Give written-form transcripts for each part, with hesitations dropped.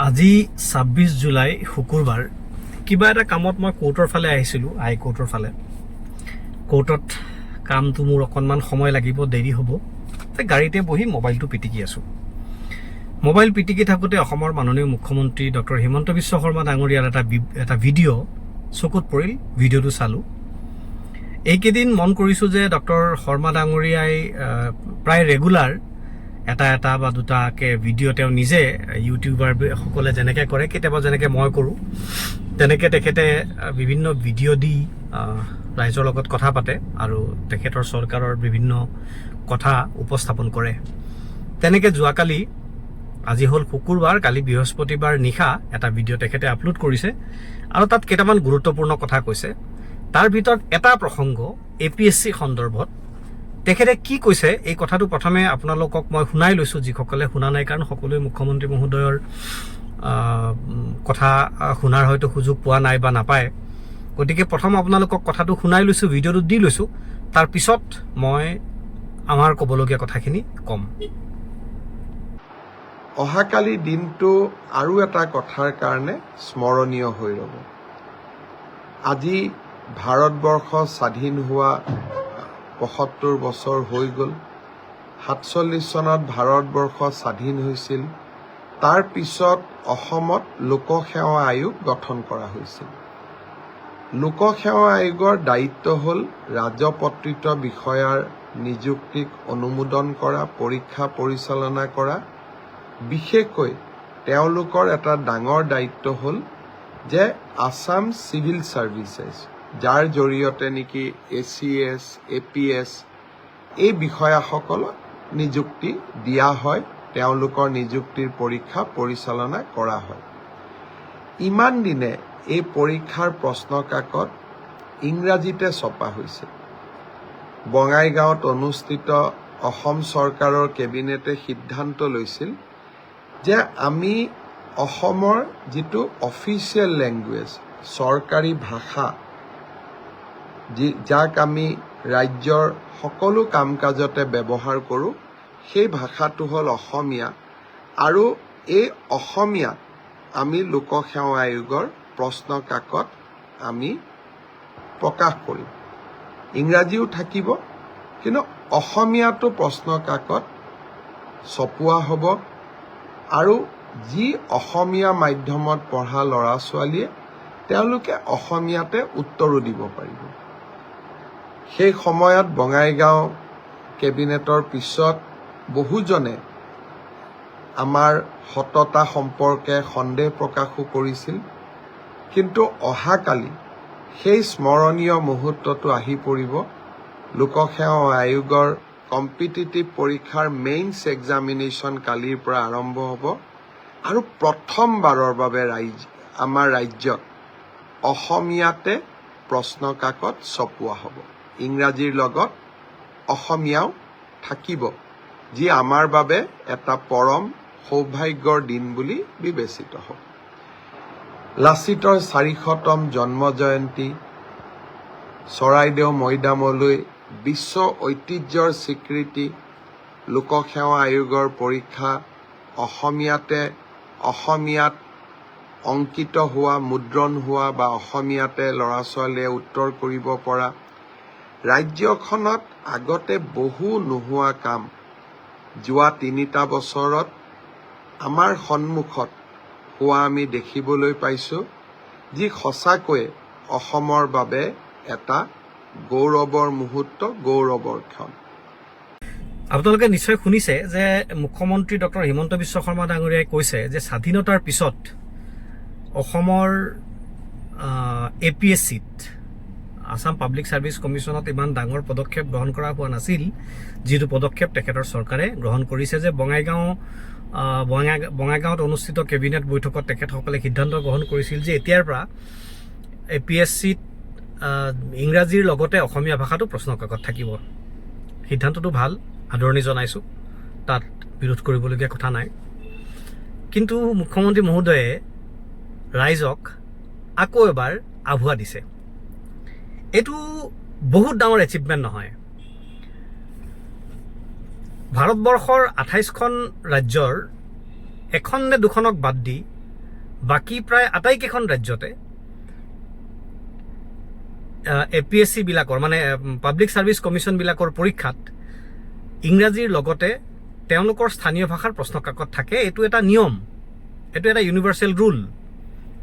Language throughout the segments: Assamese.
আজি ২৬ জুলাই শুকুৰবাৰ কিবা এটা কামত মই কোৰ্টৰ ফালে আহিছিলোঁ, হাইকোৰ্টৰ ফালে। কোৰ্টত কামটো মোৰ অকণমান সময় লাগিব, দেৰি হ'ব। গাড়ীতে বহি মোবাইলটো পিটিকি আছোঁ। মোবাইল পিটিকি থাকোঁতে অসমৰ মাননীয় মুখ্যমন্ত্ৰী ডক্টৰ হিমন্ত বিশ্ব শৰ্মা ডাঙৰীয়াৰ এটা ভিডিঅ' চকুত পৰিল। ভিডিঅ'টো চালোঁ। এইকেইদিন মন কৰিছোঁ যে ডক্টৰ শৰ্মা ডাঙৰীয়াই প্ৰায় ৰেগুলাৰ এটা বা দুটাকে ভিডিঅ' তেওঁ নিজে ইউটিউবাৰসকলে যেনেকৈ কৰে, কেতিয়াবা যেনেকৈ মই কৰোঁ, তেনেকৈ তেখেতে বিভিন্ন ভিডিঅ' দি ৰাইজৰ লগত কথা পাতে আৰু তেখেতৰ চৰকাৰৰ বিভিন্ন কথা উপস্থাপন কৰে। তেনেকৈ যোৱাকালি, আজি হ'ল শুকুৰবাৰ, কালি বৃহস্পতিবাৰ নিশা এটা ভিডিঅ' তেখেতে আপলোড কৰিছে আৰু তাত কেইটামান গুৰুত্বপূৰ্ণ কথা কৈছে। তাৰ ভিতৰত এটা প্ৰসংগ APSC সন্দৰ্ভত তেখেতে কি কৈছে, এই কথাটো প্ৰথমে আপোনালোকক মই শুনাই লৈছোঁ, যিসকলে শুনা নাই, কাৰণ সকলোৱে মুখ্যমন্ত্ৰী মহোদয়ৰ কথা শুনাৰ হয়তো সুযোগ পোৱা নাই বা নাপায়। গতিকে প্ৰথম আপোনালোকক কথাটো শুনাই লৈছোঁ, ভিডিঅ'টো দি লৈছোঁ। তাৰপিছত মই আমাৰ ক'বলগীয়া কথাখিনি ক'ম। অহাকালি দিনটো আৰু এটা কথাৰ কাৰণে স্মৰণীয় হৈ ৰ'ব। আজি ভাৰতবৰ্ষ স্বাধীন হোৱা ৭৫ বছৰ হৈ গ'ল। ৪৭ চনত ভাৰতবৰ্ষ স্বাধীন হৈছিল। তাৰ পিছত অসমত লোকসেৱা আয়োগ গঠন কৰা হৈছিল। লোকসেৱা আয়োগৰ দায়িত্ব হ'ল ৰাজপত্ৰিত বিষয়াৰ নিযুক্তিক অনুমোদন কৰা, পৰীক্ষা পৰিচালনা কৰা। বিশেষকৈ তেওঁলোকৰ এটা ডাঙৰ দায়িত্ব হ'ল যে আছাম চিভিল ছাৰ্ভিচেছ, যাৰ জৰিয়তে নেকি ACS, APS এই বিষয়াসকলক নিযুক্তি দিয়া হয়, তেওঁলোকৰ নিযুক্তিৰ পৰীক্ষা পৰিচালনা কৰা হয়। ইমান দিনে এই পৰীক্ষাৰ প্ৰশ্ন কাকত ইংৰাজীতে ছপা হৈছে। বঙাইগাঁৱত অনুষ্ঠিত অসম চৰকাৰৰ কেবিনেটে সিদ্ধান্ত লৈছিল যে আমি অসমৰ যিটো অফিচিয়েল লেংগুৱেজ, চৰকাৰী ভাষা, যাক আমি ৰাজ্যৰ সকলো কাম কাজতে ব্যৱহাৰ কৰোঁ, সেই ভাষাটো হ'ল অসমীয়া। আৰু এই অসমীয়াত আমি লোকসেৱা আয়োগৰ প্ৰশ্ন কাকত আমি প্ৰকাশ কৰিম। ইংৰাজীও থাকিব, কিন্তু অসমীয়াটো প্ৰশ্ন কাকত ছপোৱা হ'ব। আৰু যি অসমীয়া মাধ্যমত পঢ়া ল'ৰা ছোৱালীয়ে তেওঁলোকে অসমীয়াতে উত্তৰো দিব পাৰিব। সেই সময়ত বঙাইগাঁও কেবিনেটৰ পিছত বহুজনে আমাৰ সততা সম্পৰ্কে সন্দেহ প্ৰকাশো কৰিছিল। কিন্তু অহাকালি সেই স্মৰণীয় মুহূৰ্তটো আহি পৰিব। লোকসেৱা আয়োগৰ কম্পিটিটিভ পৰীক্ষাৰ মেইনছ এক্সামিনেশ্যন কালিৰ পৰা আৰম্ভ হ'ব আৰু প্ৰথমবাৰৰ বাবে আমাৰ ৰাজ্যত অসমীয়াতে প্ৰশ্ন কাকত ছপোৱা হ'ব। ইংৰাজীৰ লগত অসমীয়াও থাকিব, যি আমাৰ বাবে এটা পৰম সৌভাগ্যৰ দিন বুলি বিবেচিত হ'ব। লাচিতৰ ৪০০তম জন্ম জয়ন্তী, চৰাইদেউ মৈদামলৈ বিশ্ব ঐতিহ্যৰ স্বীকৃতি, লোকসেৱা আয়োগৰ পৰীক্ষা অসমীয়াত অংকিত হোৱা, মুদ্ৰণ হোৱা বা অসমীয়াতে ল'ৰা ছোৱালীয়ে উত্তৰ কৰিব পৰা। ৰাজ্যখনত আগতে বহু নোহোৱা কাম যোৱা ৩টা বছৰত আমাৰ সন্মুখত হোৱা আমি দেখিবলৈ পাইছোঁ, যি সঁচাকৈয়ে অসমৰ বাবে এটা গৌৰৱৰ মুহূৰ্ত, গৌৰৱৰ ক্ষণ। আপোনালোকে নিশ্চয় শুনিছে যে মুখ্যমন্ত্ৰী ডক্টৰ হিমন্ত বিশ্ব শৰ্মা ডাঙৰীয়াই কৈছে যে স্বাধীনতাৰ পিছত অসমৰ APSCত, আছাম পাব্লিক ছাৰ্ভিচ কমিশ্যনত ইমান ডাঙৰ পদক্ষেপ গ্ৰহণ কৰা হোৱা নাছিল, যিটো পদক্ষেপ তেখেতৰ চৰকাৰে গ্ৰহণ কৰিছে। যে বঙাইগাঁৱত অনুষ্ঠিত কেবিনেট বৈঠকত তেখেতসকলে সিদ্ধান্ত গ্ৰহণ কৰিছিল যে এতিয়াৰ পৰা APSCত ইংৰাজীৰ লগতে অসমীয়া ভাষাটো প্ৰশ্ন কাকত থাকিব। সিদ্ধান্তটো ভাল, আদৰণি জনাইছোঁ, তাত বিৰোধ কৰিবলগীয়া কথা নাই। কিন্তু মুখ্যমন্ত্ৰী মহোদয়ে ৰাইজক আকৌ এবাৰ আভুৱা দিছে। এইটো বহুত ডাঙৰ এচিভমেণ্ট নহয়। ভাৰতবৰ্ষৰ ২৮খন ৰাজ্যৰ এখন নে দুখনক বাদ দি বাকী প্ৰায় আটাইকেইখন ৰাজ্যতে APSC বিলাকৰ মানে পাব্লিক ছাৰ্ভিচ কমিশ্যনবিলাকৰ পৰীক্ষাত ইংৰাজীৰ লগতে তেওঁলোকৰ স্থানীয় ভাষাৰ প্ৰশ্ন কাকত থাকে। এইটো এটা নিয়ম, এইটো এটা ইউনিভাৰ্চেল ৰুল।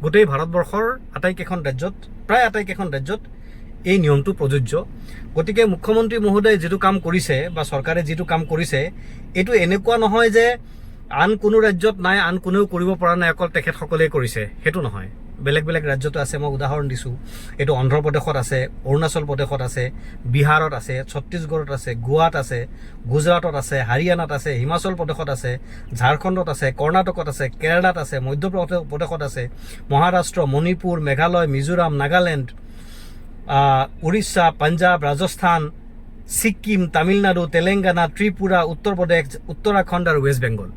গোটেই ভাৰতবৰ্ষৰ আটাইকেইখন ৰাজ্যত, প্ৰায় আটাইকেইখন ৰাজ্যত এই নিয়মটো প্ৰযোজ্য। গতিকে মুখ্যমন্ত্ৰী মহোদয়ে যিটো কাম কৰিছে বা চৰকাৰে যিটো কাম কৰিছে, এইটো এনেকুৱা নহয় যে আন কোনো ৰাজ্যত নাই, আন কোনেও কৰিব পৰা নাই, অকল তেখেতসকলেই কৰিছে, সেইটো নহয়। বেলেগ বেলেগ ৰাজ্যতো আছে। মই উদাহৰণ দিছোঁ, এইটো অন্ধ্ৰপ্ৰদেশত আছে, অৰুণাচল প্ৰদেশত আছে, বিহাৰত আছে, ছত্তীশগড়ত আছে, গোৱাত আছে, গুজৰাটত আছে, হাৰিয়ানাত আছে, হিমাচল প্ৰদেশত আছে, ঝাৰখণ্ডত আছে, কৰ্ণাটকত আছে, কেৰালাত আছে, মধ্যপ্ৰদেশত আছে, মহাৰাষ্ট্ৰ, মণিপুৰ, মেঘালয়, মিজোৰাম, নাগালেণ্ড, উৰিষ্যা, পাঞ্জাৱ, ৰাজস্থান, ছিক্কিম, তামিলনাডু, তেলেংগানা, ত্ৰিপুৰা, উত্তৰ প্ৰদেশ, উত্তৰাখণ্ড আৰু ৱেষ্ট বেংগল,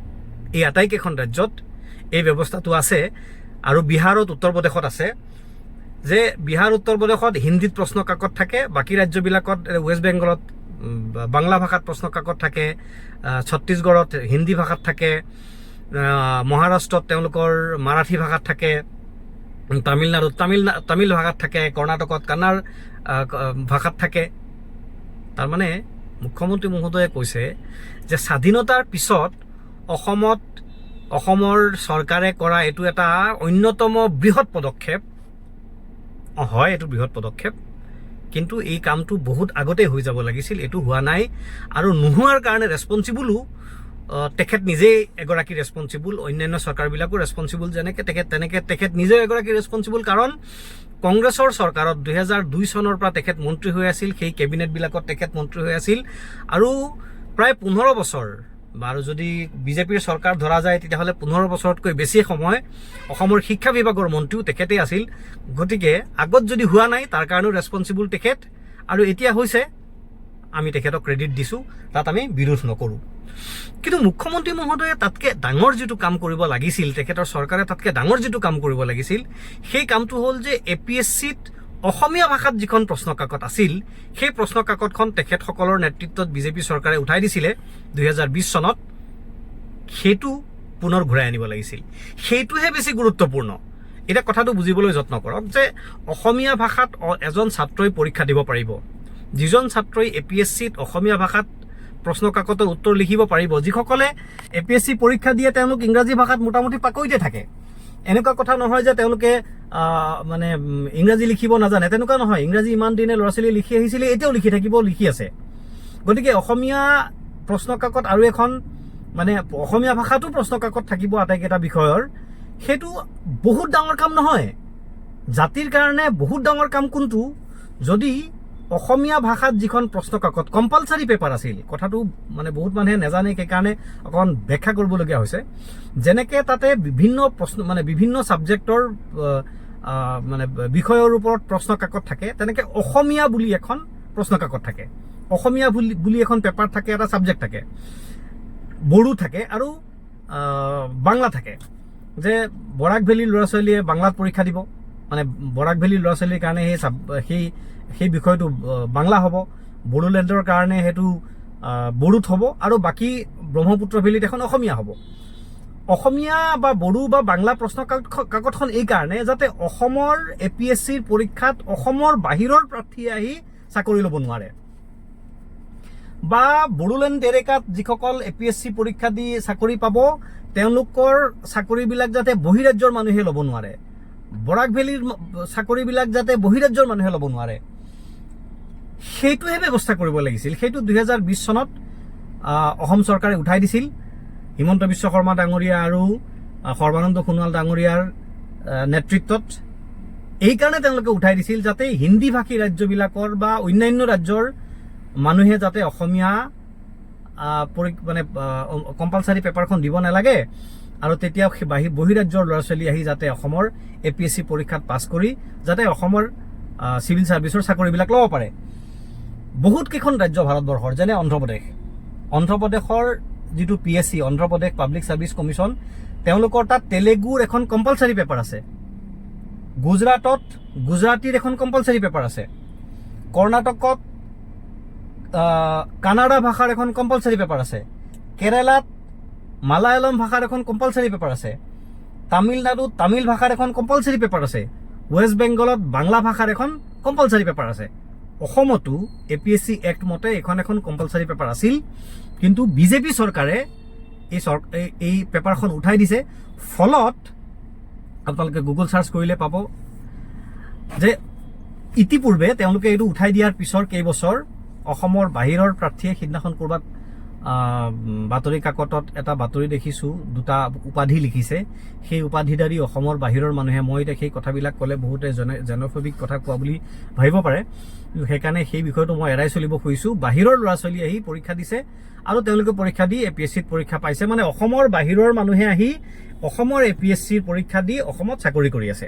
এই আটাইকেইখন ৰাজ্যত এই ব্যৱস্থাটো আছে। আৰু বিহাৰত, উত্তৰ প্ৰদেশত আছে যে বিহাৰ, উত্তৰ প্ৰদেশত হিন্দীত প্ৰশ্ন কাকত থাকে, বাকী ৰাজ্যবিলাকত ৱেষ্ট বেংগলত বাংলা ভাষাত প্ৰশ্ন কাকত থাকে, ছত্তীশগড়ত হিন্দী ভাষাত থাকে, মহাৰাষ্ট্ৰত তেওঁলোকৰ মাৰাঠী ভাষাত থাকে, তামিলনাডুত তামিল ভাষাত থাকে, কৰ্ণাটকত কানাড় ভাষাত থাকে। তাৰমানে মুখ্যমন্ত্ৰী মহোদয়ে কৈছে যে স্বাধীনতাৰ পিছত অসমৰ চৰকাৰে কৰা এইটো এটা অন্যতম বৃহৎ পদক্ষেপ। হয়, এইটো বৃহৎ পদক্ষেপ, কিন্তু এই কামটো বহুত আগতেই হৈ যাব লাগিছিল। এইটো হোৱা নাই, আৰু নোহোৱাৰ কাৰণে ৰেছপনচিবলো তেখেত নিজেই এগৰাকী ৰেছপনচিবল, অন্যান্য চৰকাৰবিলাকো ৰেছপনচিবল যেনেকৈ তেনেকৈ তেখেত নিজেও এগৰাকী ৰেছপনচিবল। কাৰণ কংগ্ৰেছৰ চৰকাৰত 2002 চনৰ পৰা তেখেত মন্ত্ৰী হৈ আছিল, সেই কেবিনেটবিলাকত তেখেত মন্ত্ৰী হৈ আছিল, আৰু প্ৰায় 15 বছৰ, আৰু যদি বিজেপিৰ চৰকাৰ ধৰা যায় তেতিয়াহ'লে 15 বছৰতকৈ বেছি সময় অসমৰ শিক্ষা বিভাগৰ মন্ত্ৰীও তেখেতেই আছিল। গতিকে আগত যদি হোৱা নাই তাৰ কাৰণেও ৰেছপনচিবল তেখেত, আৰু এতিয়া হৈছে, আমি তেখেতক ক্ৰেডিট দিছোঁ, তাত আমি বিৰোধ নকৰোঁ। কিন্তু মুখ্যমন্ত্ৰী মহোদয়ে তাতকৈ ডাঙৰ যিটো কাম কৰিব লাগিছিল, তেখেতৰ চৰকাৰে তাতকৈ ডাঙৰ যিটো কাম কৰিব লাগিছিল, সেই কামটো হ'ল যে APSCত অসমীয়া ভাষাত যিখন প্ৰশ্ন কাকত আছিল, সেই প্ৰশ্ন কাকতখন তেখেতসকলৰ নেতৃত্বত বিজেপি চৰকাৰে উঠাই দিছিলে 2020 চনত, সেইটো পুনৰ ঘূৰাই আনিব লাগিছিল। সেইটোহে বেছি গুৰুত্বপূৰ্ণ। এতিয়া কথাটো বুজিবলৈ যত্ন কৰক যে অসমীয়া ভাষাত এজন ছাত্ৰই পৰীক্ষা দিব পাৰিব। যিজন ছাত্ৰই APSCত অসমীয়া ভাষাত প্ৰশ্ন কাকতৰ উত্তৰ লিখিব পাৰিব, যিসকলে APSC পৰীক্ষা দিয়ে তেওঁলোক ইংৰাজী ভাষাত মোটামুটি পাকৈতে থাকে। এনেকুৱা কথা নহয় যে তেওঁলোকে মানে ইংৰাজী লিখিব নাজানে, তেনেকুৱা নহয়। ইংৰাজী ইমান দিনে ল'ৰা ছোৱালীয়ে লিখি আহিছিলে, এতিয়াও লিখি থাকিব, লিখি আছে। গতিকে অসমীয়া প্ৰশ্ন কাকত আৰু এখন মানে অসমীয়া ভাষাতো প্ৰশ্ন কাকত থাকিব আটাইকেইটা বিষয়ৰ, সেইটো বহুত ডাঙৰ কাম নহয়। জাতিৰ কাৰণে বহুত ডাঙৰ কাম কোনটো, যদি অসমীয়া ভাষাত যিখন প্ৰশ্ন কাকত কম্পালচাৰী পেপাৰ আছিল, কথাটো মানে বহুত মানুহে নাজানে, সেইকাৰণে অকণমান ব্যাখ্যা কৰিবলগীয়া হৈছে। যেনেকৈ তাতে বিভিন্ন প্ৰশ্ন মানে বিভিন্ন ছাবজেক্টৰ মানে বিষয়ৰ ওপৰত প্ৰশ্ন কাকত থাকে, তেনেকৈ অসমীয়া বুলি এখন প্ৰশ্ন কাকত থাকে, অসমীয়া বুলি এখন পেপাৰ থাকে, এটা ছাবজেক্ট থাকে, বড়ো থাকে আৰু বাংলা থাকে। যে বৰাক ভেলীৰ ল'ৰা ছোৱালীয়ে বাংলাত পৰীক্ষা দিব, মানে বৰাক ভেলীৰ ল'ৰা ছোৱালীৰ কাৰণে সেই বিষয়টো বাংলা হ'ব, বড়োলেণ্ডৰ কাৰণে সেইটো বড়োত হ'ব, আৰু বাকী ব্ৰহ্মপুত্ৰ ভেলীত এখন অসমীয়া হ'ব। অসমীয়া বা বড়ো বা বাংলা প্ৰশ্ন কাকতখন এই কাৰণে যাতে অসমৰ APSCৰ পৰীক্ষাত অসমৰ বাহিৰৰ প্ৰাৰ্থীয়ে আহি চাকৰি ল'ব নোৱাৰে, বা বড়োলেণ্ড এলেকাত যিসকল APSC পৰীক্ষা দি চাকৰি পাব তেওঁলোকৰ চাকৰিবিলাক যাতে বহিৰাজ্যৰ মানুহে ল'ব নোৱাৰে, বৰাক ভেলীৰ চাকৰিবিলাক যাতে বহিৰাজ্যৰ মানুহে ল'ব নোৱাৰে, সেইটোহে ব্যৱস্থা কৰিব লাগিছিল। সেইটো 2020 চনত অসম চৰকাৰে উঠাই দিছিল, হিমন্ত বিশ্ব শৰ্মা ডাঙৰীয়া আৰু সৰ্বানন্দ সোণোৱাল ডাঙৰীয়াৰ নেতৃত্বত। এইকাৰণে তেওঁলোকে উঠাই দিছিল যাতে হিন্দী ভাষী ৰাজ্যবিলাকৰ বা অন্যান্য ৰাজ্যৰ মানুহে যাতে অসমীয়া মানে কম্পালচাৰী পেপাৰখন দিব নালাগে, আৰু তেতিয়া বহিৰাজ্যৰ ল'ৰা ছোৱালী আহি যাতে অসমৰ APSC পৰীক্ষাত পাছ কৰি যাতে অসমৰ চিভিল ছাৰ্ভিচৰ চাকৰিবিলাক ল'ব পাৰে। বহুত কেইখন ৰাজ্য ভাৰতবৰ্ষৰ, যেনে অন্ধ্ৰপ্ৰদেশৰ যিটো PSC, Andhra Pradesh public service commission, তেওঁলোকৰ তাত তেলেগুৰ এখন কম্পালচাৰী পেপাৰ আছে, গুজৰাটত গুজৰাটীৰ এখন কম্পালচাৰী পেপাৰ আছে, কৰ্ণাটকত কানাড়া ভাষাৰ এখন কম্পালচাৰী পেপাৰ আছে, কেৰালাত মালায়ালম ভাষাৰ এখন কম্পালচাৰী পেপাৰ আছে, তামিলনাডুত তামিল ভাষাৰ এখন কম্পালচাৰী পেপাৰ আছে, ৱেষ্ট বেংগলত বাংলা ভাষাৰ এখন কম্পালচাৰী পেপাৰ আছে। অসমতো APSC এক্ট মতে এখন কম্পালচাৰী পেপাৰ আছিল, কিন্তু বিজেপি চৰকাৰে এই পেপাৰখন উঠাই দিছে। ফলত আপোনালোকে গুগল চাৰ্চ কৰিলে পাব যে ইতিপূৰ্বে তেওঁলোকে এইটো উঠাই দিয়াৰ পিছৰ কেইবছৰ অসমৰ বাহিৰৰ প্ৰাৰ্থীয়ে সিদিনাখন ক'ৰবাত বাতৰি কাকতত এটা বাতৰি দেখিছোঁ, দুটা উপাধি লিখিছে। সেই উপাধিধাৰী অসমৰ বাহিৰৰ মানুহে, মই এতিয়া সেই কথাবিলাক ক'লে বহুতে জেন'ফবিক কথা কোৱা বুলি ভাবিব পাৰে, সেইকাৰণে সেই বিষয়টো মই এৰাই চলিব খুজিছোঁ। বাহিৰৰ ল'ৰা ছোৱালী আহি পৰীক্ষা দিছে আৰু তেওঁলোকে পৰীক্ষা দি APSCত পৰীক্ষা পাইছে, মানে অসমৰ বাহিৰৰ মানুহে আহি অসমৰ APSCৰ পৰীক্ষা দি অসমত চাকৰি কৰি আছে।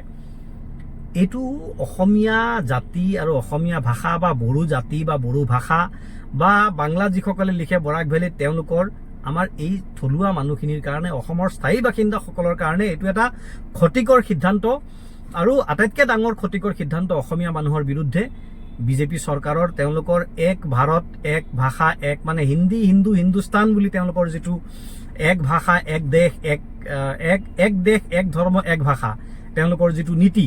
এইটো অসমীয়া জাতি আৰু অসমীয়া ভাষা বা বড়ো জাতি বা বড়ো ভাষা বা বাংলা যিসকলে লিখে বৰাক ভেলীত, তেওঁলোকৰ আমাৰ এই থলুৱা মানুহখিনিৰ কাৰণে, অসমৰ স্থায়ী বাসিন্দাসকলৰ কাৰণে এইটো এটা ক্ষতিকৰ সিদ্ধান্ত। আৰু আটাইতকৈ ডাঙৰ ক্ষতিকৰ সিদ্ধান্ত অসমীয়া মানুহৰ বিৰুদ্ধে বিজেপি চৰকাৰৰ। তেওঁলোকৰ এক ভাৰত এক ভাষা এক, মানে হিন্দী হিন্দু হিন্দুস্তান বুলি তেওঁলোকৰ যিটো এক ভাষা এক দেশ এক দেশ এক ধৰ্ম এক ভাষা তেওঁলোকৰ যিটো নীতি,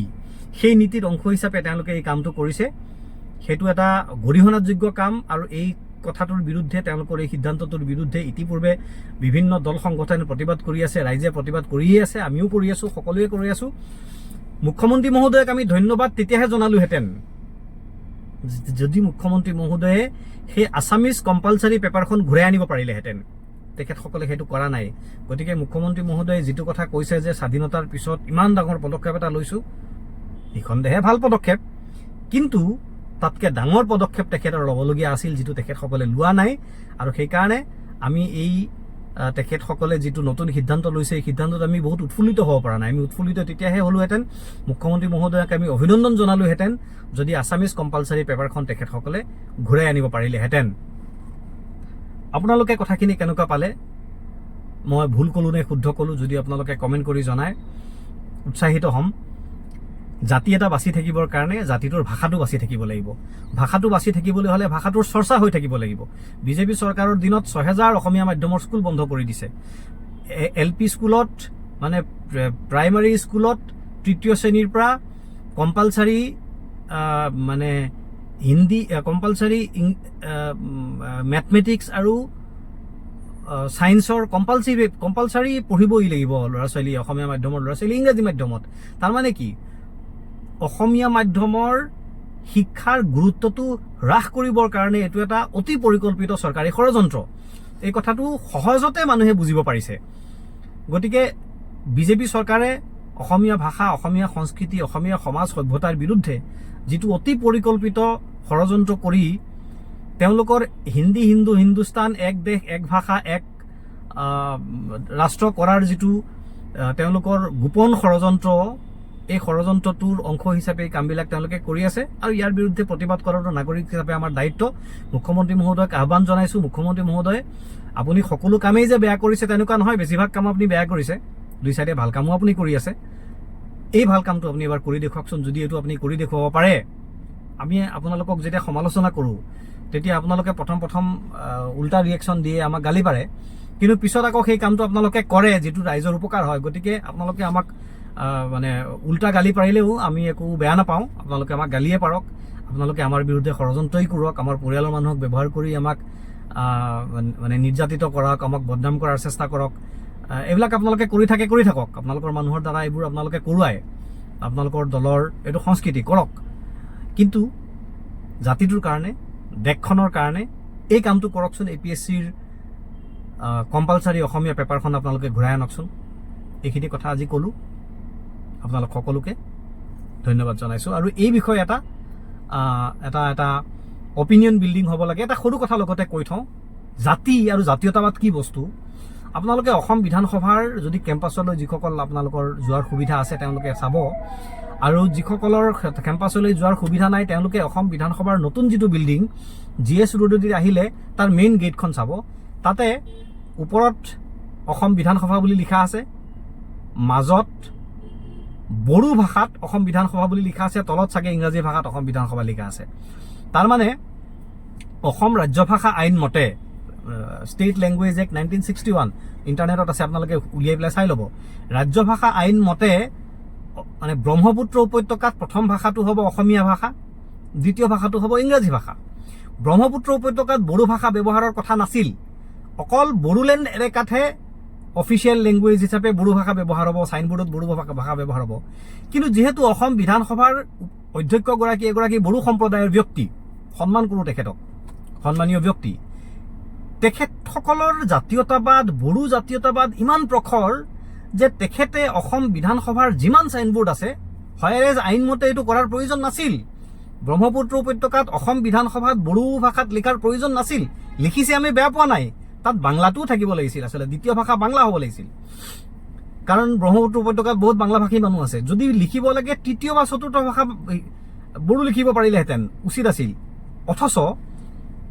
সেই নীতিৰ অংশ হিচাপে তেওঁলোকে এই কামটো কৰিছে। সেইটো এটা গৰিহণাযোগ্য কাম। আৰু এই কথাটোৰ বিৰুদ্ধে, তেওঁলোকৰ এই সিদ্ধান্তটোৰ বিৰুদ্ধে ইতিপূৰ্বে বিভিন্ন দল সংগঠনে প্ৰতিবাদ কৰি আছে, ৰাইজে প্ৰতিবাদ কৰিয়ে আছে, আমিও কৰি আছোঁ, সকলোৱে কৰি আছোঁ। মুখ্যমন্ত্ৰী মহোদয়ক আমি ধন্যবাদ তেতিয়াহে জনালোহেঁতেন যদি মুখ্যমন্ত্ৰী মহোদয়ে সেই আছামিজ কম্পালচাৰী পেপাৰখন ঘূৰাই আনিব পাৰিলেহেঁতেন। তেখেতসকলে সেইটো কৰা নাই। গতিকে মুখ্যমন্ত্ৰী মহোদয়ে যিটো কথা কৈছে যে স্বাধীনতাৰ পিছত ইমান ডাঙৰ পদক্ষেপ এটা লৈছোঁ, নিঃসন্দেহে ভাল পদক্ষেপ, কিন্তু তাতকৈ ডাঙৰ পদক্ষেপ তেখেতৰ ল'বলগীয়া আছিল, যিটো তেখেতসকলে লোৱা নাই। আৰু সেইকাৰণে আমি এই তেখেতসকলে যিটো নতুন সিদ্ধান্ত লৈছে, এই সিদ্ধান্তত আমি বহুত উৎফুল্লিত হ'ব পৰা নাই। আমি উৎফুল্লিত তেতিয়াহে হ'লোহেঁতেন, মুখ্যমন্ত্ৰী মহোদয়ক আমি অভিনন্দন জনালোহেঁতেন যদি আছামিজ কম্পালচাৰী পেপাৰখন তেখেতসকলে ঘূৰাই আনিব পাৰিলেহেঁতেন। আপোনালোকে কথাখিনি কেনেকুৱা পালে, মই ভুল ক'লোঁ নে শুদ্ধ ক'লোঁ, যদি আপোনালোকে কমেণ্ট কৰি জনায় উৎসাহিত হ'ম। জাতি এটা বাচি থাকিবৰ কাৰণে জাতিটোৰ ভাষাটো বাচি থাকিব লাগিব। ভাষাটো বাচি থাকিবলৈ হ'লে ভাষাটোৰ চৰ্চা হৈ থাকিব লাগিব। বিজেপি চৰকাৰৰ দিনত 6000 অসমীয়া মাধ্যমৰ স্কুল বন্ধ কৰি দিছে। LP স্কুলত, মানে প্ৰাইমাৰী স্কুলত 3য় শ্ৰেণীৰ পৰা কম্পালচাৰী মানে হিন্দী, কম্পালচাৰী মেথমেটিক্স আৰু ছায়েন্সৰ কম্পালচাৰী পঢ়িবই লাগিব ল'ৰা ছোৱালী, অসমীয়া মাধ্যমৰ ল'ৰা ছোৱালী ইংৰাজী মাধ্যমত। তাৰমানে কি, অসমীয়া মাধ্যমৰ শিক্ষাৰ গুৰুত্বটো হ্ৰাস কৰিবৰ কাৰণে এইটো এটা অতি পৰিকল্পিত চৰকাৰী ষড়যন্ত্ৰ। এই কথাটো সহজতে মানুহে বুজিব পাৰিছে। গতিকে বিজেপি চৰকাৰে অসমীয়া ভাষা, অসমীয়া সংস্কৃতি, অসমীয়া সমাজ সভ্যতাৰ বিৰুদ্ধে যিটো অতি পৰিকল্পিত ষড়যন্ত্ৰ কৰি তেওঁলোকৰ হিন্দী হিন্দু হিন্দুস্তান এক দেশ এক ভাষা এক ৰাষ্ট্ৰ কৰাৰ যিটো তেওঁলোকৰ গোপন ষড়যন্ত্ৰ, এই ষড়যন্ত্ৰটোৰ অংশ হিচাপে এই কামবিলাক তেওঁলোকে কৰি আছে। আৰু ইয়াৰ বিৰুদ্ধে প্ৰতিবাদ কৰাটো নাগৰিক হিচাপে আমাৰ দায়িত্ব। মুখ্যমন্ত্ৰী মহোদয়ক আহ্বান জনাইছোঁ, মুখ্যমন্ত্ৰী মহোদয় আপুনি সকলো কামেই যে বেয়া কৰিছে তেনেকুৱা নহয়, বেছিভাগ কাম আপুনি বেয়া কৰিছে, দুই চাইডে ভাল কামো আপুনি কৰি আছে। এই ভাল কামটো আপুনি এবাৰ কৰি দেখুৱাওকচোন। যদি এইটো আপুনি কৰি দেখুৱাব পাৰে, আমি আপোনালোকক যেতিয়া সমালোচনা কৰোঁ তেতিয়া আপোনালোকে প্ৰথম উল্টা ৰিয়েকশ্যন দিয়ে, আমাক গালি পাৰে, কিন্তু পিছত আকৌ সেই কামটো আপোনালোকে কৰে যিটো ৰাইজৰ উপকাৰ হয়। গতিকে আপোনালোকে আমাক মানে উল্টা গালি পাৰিলেও আমি একো বেয়া নাপাওঁ, আপোনালোকে আমাক গালিয়ে পাৰক, আপোনালোকে আমাৰ বিৰুদ্ধে ষড়যন্ত্ৰই কৰক, আমাৰ পৰিয়ালৰ মানুহক ব্যৱহাৰ কৰি আমাক মানে নিৰ্যাতিত কৰক, আমাক বদনাম কৰাৰ চেষ্টা কৰক, এইবিলাক আপোনালোকে কৰি থাকক। আপোনালোকৰ মানুহৰ দ্বাৰা এইবোৰ আপোনালোকে কৰোৱায়, আপোনালোকৰ দলৰ এইটো সংস্কৃতি কৰক, কিন্তু জাতিটোৰ কাৰণে, দেশখনৰ কাৰণে এই কামটো কৰকচোন। APSCৰ কম্পালচাৰী অসমীয়া পেপাৰখন আপোনালোকে ঘূৰাই আনকচোন। এইখিনি কথা আজি ক'লোঁ, আপোনালোক সকলোকে ধন্যবাদ জনাইছোঁ। আৰু এই বিষয়ে এটা অপিনিয়ন বিল্ডিং হ'ব লাগে। এটা সৰু কথা লগতে কৈ থওঁ, জাতি আৰু জাতীয়তাবাদ কি বস্তু। আপোনালোকে অসম বিধানসভাৰ যদি কেম্পাছলৈ যিসকল আপোনালোকৰ যোৱাৰ সুবিধা আছে তেওঁলোকে চাব, আৰু যিসকলৰ কেম্পাছলৈ যোৱাৰ সুবিধা নাই তেওঁলোকে অসম বিধানসভাৰ নতুন যিটো বিল্ডিং GS ৰোডেদি আহিলে তাৰ মেইন গেটখন চাব। তাতে ওপৰত অসম বিধানসভা বুলি লিখা আছে, মাজত বড়ো ভাষাত অসম বিধানসভা বুলি লিখা আছে, তলত চাগে ইংৰাজী ভাষাত অসম বিধানসভা লিখা আছে। তাৰমানে অসম ৰাজ্যভাষা আইন মতে, ষ্টেট লেংগুৱেজ এক্ট 1961 ইণ্টাৰনেটত আছে, আপোনালোকে উলিয়াই পেলাই চাই ল'ব। ৰাজ্য ভাষা আইন মতে মানে ব্ৰহ্মপুত্ৰ উপত্যকাত প্ৰথম ভাষাটো হ'ব অসমীয়া ভাষা, দ্বিতীয় ভাষাটো হ'ব ইংৰাজী ভাষা। ব্ৰহ্মপুত্ৰ উপত্যকাত বড়ো ভাষা ব্যৱহাৰৰ কথা নাছিল, অকল বড়োলেণ্ড এলেকাতহে অফিচিয়েল লেংগুৱেজ হিচাপে বড়ো ভাষা ব্যৱহাৰ হ'ব, চাইনবোৰ্ডত বড়ো ভাষা ব্যৱহাৰ হ'ব। কিন্তু যিহেতু অসম বিধানসভাৰ অধ্যক্ষগৰাকী এগৰাকী বড়ো সম্প্ৰদায়ৰ ব্যক্তি, সন্মান কৰোঁ তেখেতক, সন্মানীয় ব্যক্তি, তেখেতসকলৰ জাতীয়তাবাদ, বড়ো জাতীয়তাবাদ ইমান প্ৰখৰ যে তেখেতে অসম বিধানসভাৰ যিমান চাইনবোৰ্ড আছে হয়েৰেজ আইনমতে এইটো কৰাৰ প্ৰয়োজন নাছিল। ব্ৰহ্মপুত্ৰ উপত্যকাত অসম বিধানসভাত বড়ো ভাষাত লিখাৰ প্ৰয়োজন নাছিল। লিখিছে, আমি বেয়া পোৱা নাই, তাত বাংলাটোও থাকিব লাগিছিল, আচলতে দ্বিতীয় ভাষা বাংলা হ'ব লাগিছিল, কাৰণ ব্ৰহ্মপুত্ৰ উপত্যকাত বহুত বাংলাভাষী মানুহ আছে। যদি লিখিব লাগে তৃতীয় বা চতুৰ্থ ভাষা বড়ো লিখিব পাৰিলেহেঁতেন, উচিত আছিল। অথচ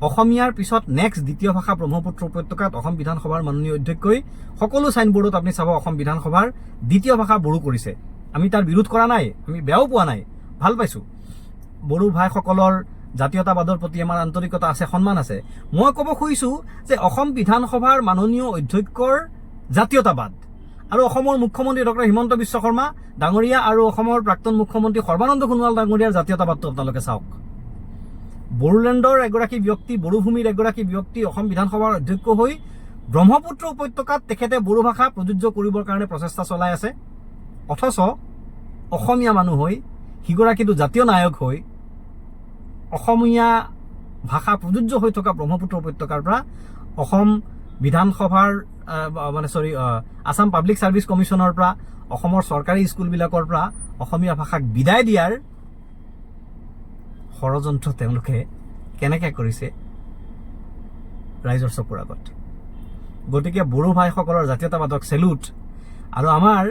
অসমীয়াৰ পিছত নেক্সট দ্বিতীয় ভাষা ব্ৰহ্মপুত্ৰ উপত্যকাত অসম বিধানসভাৰ মাননীয় অধ্যক্ষই সকলো চাইনবোৰ্ডত আপুনি চাব অসম বিধানসভাৰ দ্বিতীয় ভাষা বড়ো কৰিছে। আমি তাৰ বিৰোধ কৰা নাই, আমি বেয়াও পোৱা নাই, ভাল পাইছোঁ। বড়ো ভাইসকলৰ জাতীয়তাবাদৰ প্ৰতি আমাৰ আন্তৰিকতা আছে, সন্মান আছে। মই ক'ব খুজিছোঁ যে অসম বিধানসভাৰ মাননীয় অধ্যক্ষৰ জাতীয়তাবাদ আৰু অসমৰ মুখ্যমন্ত্ৰী ডক্টৰ হিমন্ত বিশ্ব শৰ্মা ডাঙৰীয়া আৰু অসমৰ প্ৰাক্তন মুখ্যমন্ত্ৰী সৰ্বানন্দ সোণোৱাল ডাঙৰীয়াৰ জাতীয়তাবাদটো আপোনালোকে চাওক। বড়োলেণ্ডৰ এগৰাকী ব্যক্তি, বড়োভূমিৰ এগৰাকী ব্যক্তি অসম বিধানসভাৰ অধ্যক্ষ হৈ ব্ৰহ্মপুত্ৰ উপত্যকাত তেখেতে বড়ো ভাষা প্ৰযোজ্য কৰিবৰ কাৰণে প্ৰচেষ্টা চলাই আছে। অথচ অসমীয়া মানুহ হৈ, সিগৰাকীটো জাতীয় নায়ক হৈ, অসমীয়া ভাষা প্ৰযোজ্য হৈ থকা ব্ৰহ্মপুত্ৰ উপত্যকাৰ পৰা অসম বিধানসভাৰ আছাম পাব্লিক ছাৰ্ভিচ কমিশ্যনৰ পৰা, অসমৰ চৰকাৰী স্কুলবিলাকৰ পৰা অসমীয়া ভাষাক বিদায় দিয়াৰ ষড়যন্ত্ৰ তেওঁলোকে কেনেকৈ কৰিছে ৰাইজৰ চকুৰ আগত। গতিকে বড়ো ভাইসকলৰ জাতীয়তাবাদক চেলুট। আৰু আমাৰ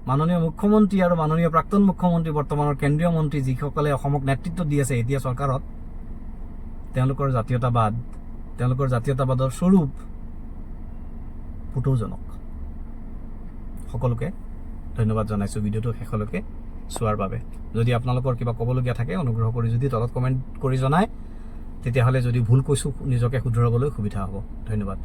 মাননীয় মুখ্যমন্ত্ৰী আৰু মাননীয় প্ৰাক্তন মুখ্যমন্ত্ৰী, বৰ্তমানৰ কেন্দ্ৰীয় মন্ত্ৰী, যিসকলে অসমক নেতৃত্ব দি আছে এতিয়া চৰকাৰত, তেওঁলোকৰ জাতীয়তাবাদৰ স্বৰূপ পুতৌজনক। সকলোকে ধন্যবাদ জনাইছোঁ ভিডিঅ'টো শেষলৈকে চোৱাৰ বাবে। যদি আপোনালোকৰ কিবা ক'বলগীয়া থাকে অনুগ্ৰহ কৰি যদি তলত কমেণ্ট কৰি জনায়, তেতিয়াহ'লে যদি ভুল কৈছোঁ নিজকে শুধৰাবলৈ সুবিধা হ'ব। ধন্যবাদ।